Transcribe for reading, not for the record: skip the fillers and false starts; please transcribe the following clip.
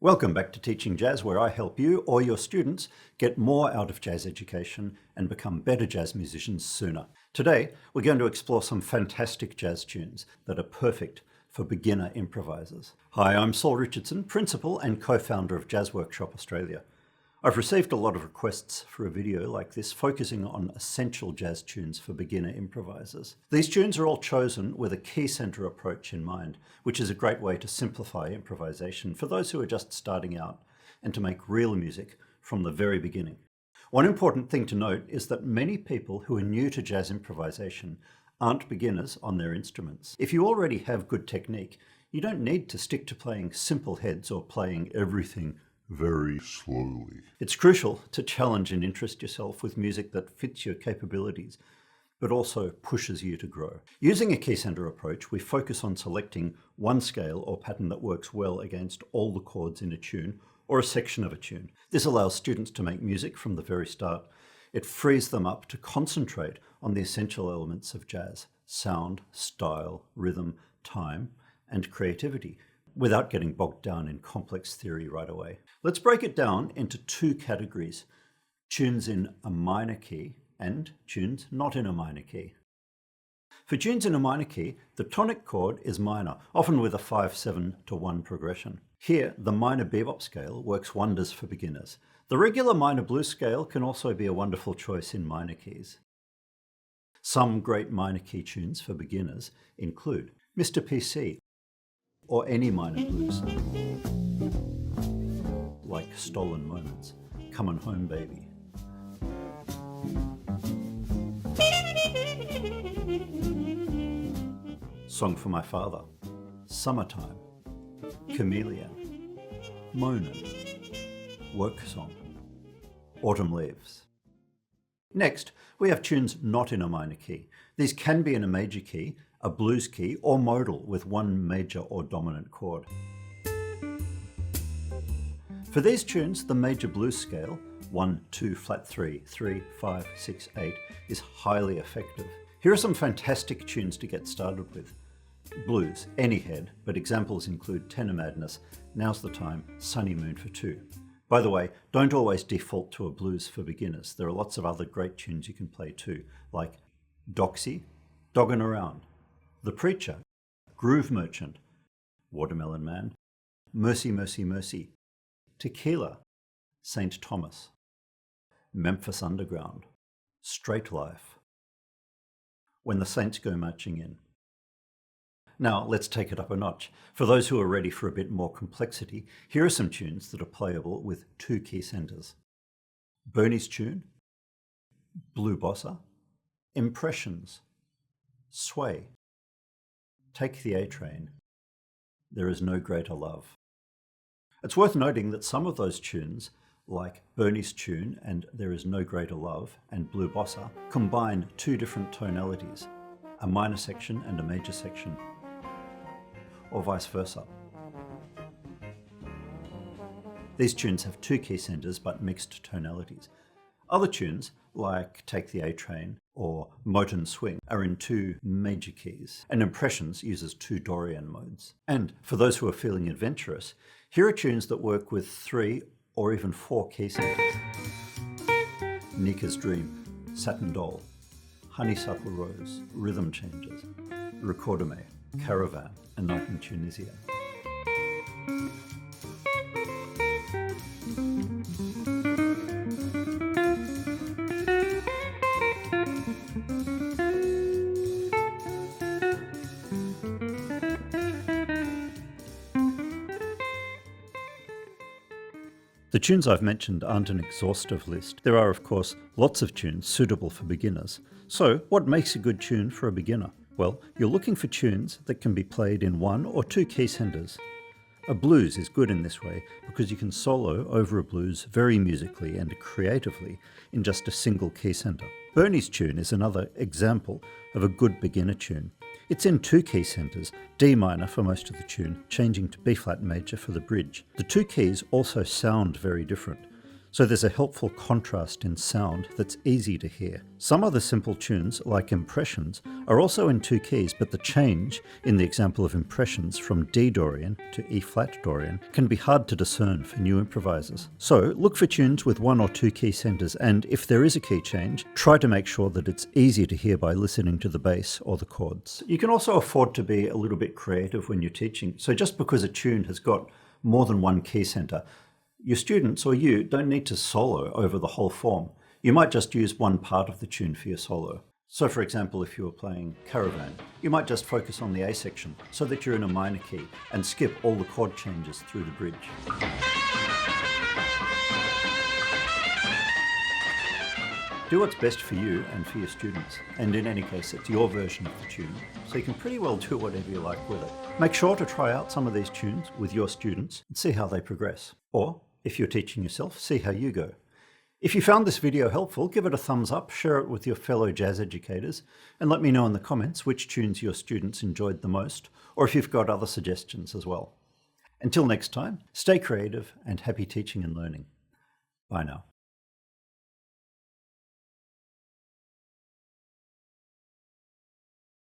Welcome back to Teaching Jazz, where I help you or your students get more out of jazz education and become better jazz musicians sooner. Today, we're going to explore some fantastic jazz tunes that are perfect for beginner improvisers. Hi, I'm Saul Richardson, Principal and co-founder of Jazz Workshop Australia. I've received a lot of requests for a video like this focusing on essential jazz tunes for beginner improvisers. These tunes are all chosen with a key center approach in mind, which is a great way to simplify improvisation for those who are just starting out and to make real music from the very beginning. One important thing to note is that many people who are new to jazz improvisation aren't beginners on their instruments. If you already have good technique, you don't need to stick to playing simple heads or playing everything very slowly. It's crucial to challenge and interest yourself with music that fits your capabilities, but also pushes you to grow. Using a key center approach, we focus on selecting one scale or pattern that works well against all the chords in a tune or a section of a tune. This allows students to make music from the very start. It frees them up to concentrate on the essential elements of jazz: sound, style, rhythm, time, and creativity, without getting bogged down in complex theory right away. Let's break it down into two categories: tunes in a minor key and tunes not in a minor key. For tunes in a minor key, the tonic chord is minor, often with a 5-7 to 1 progression. Here, the minor bebop scale works wonders for beginners. The regular minor blues scale can also be a wonderful choice in minor keys. Some great minor key tunes for beginners include Mr. PC, or any minor blues song, like Stolen Moments, Comin' Home Baby. Song for My Father, Summertime, Chameleon, Moanin', Work Song, Autumn Leaves. Next, we have tunes not in a minor key. These can be in a major key, a blues key, or modal with one major or dominant chord. For these tunes, the major blues scale, 1, 2, flat 3, 3, 5, 6, 8, is highly effective. Here are some fantastic tunes to get started with. Blues, any head, but examples include Tenor Madness, Now's the Time, Sunny Moon for 2. By the way, don't always default to a blues for beginners. There are lots of other great tunes you can play too, like Doxy, Doggin' Around, The Preacher, Groove Merchant, Watermelon Man, Mercy, Mercy, Mercy, Tequila, St. Thomas, Memphis Underground, Straight Life, When the Saints Go Marching In. Now let's take it up a notch. For those who are ready for a bit more complexity, here are some tunes that are playable with two key centers: Bernie's Tune, Blue Bossa, Impressions, Sway, Take the A-Train, There Is No Greater Love. It's worth noting that some of those tunes, like Bernie's Tune and There Is No Greater Love and Blue Bossa, combine two different tonalities, a minor section and a major section, or vice versa. These tunes have two key centers but mixed tonalities. Other tunes, like Take the A-Train or Moten Swing, are in two major keys, and Impressions uses two Dorian modes. And for those who are feeling adventurous, here are tunes that work with 3 or even 4 key centers: Nika's Dream, Satin Doll, Honeysuckle Rose, Rhythm Changes, Recordame, Caravan, A Night in Tunisia. The tunes I've mentioned aren't an exhaustive list. There are, of course, lots of tunes suitable for beginners. So, what makes a good tune for a beginner? Well, you're looking for tunes that can be played in 1 or 2 key centers. A blues is good in this way because you can solo over a blues very musically and creatively in just a single key center. Bernie's Tune is another example of a good beginner tune. It's in 2 key centers, D minor for most of the tune, changing to B flat major for the bridge. The 2 keys also sound very different, so there's a helpful contrast in sound that's easy to hear. Some other simple tunes, like impressions, are also in 2 keys, but the change, in the example of impressions from D Dorian to E flat Dorian, can be hard to discern for new improvisers. So look for tunes with 1 or 2 key centers, and if there is a key change, try to make sure that it's easy to hear by listening to the bass or the chords. You can also afford to be a little bit creative when you're teaching, so just because a tune has got more than 1 key center, your students or you don't need to solo over the whole form. You might just use one part of the tune for your solo. So for example, if you were playing Caravan, you might just focus on the A section so that you're in a minor key and skip all the chord changes through the bridge. Do what's best for you and for your students, and in any case it's your version of the tune, so you can pretty well do whatever you like with it. Make sure to try out some of these tunes with your students and see how they progress. Or, if you're teaching yourself, see how you go. If you found this video helpful, give it a thumbs up, share it with your fellow jazz educators, and let me know in the comments which tunes your students enjoyed the most, or if you've got other suggestions as well. Until next time, stay creative and happy teaching and learning. Bye now.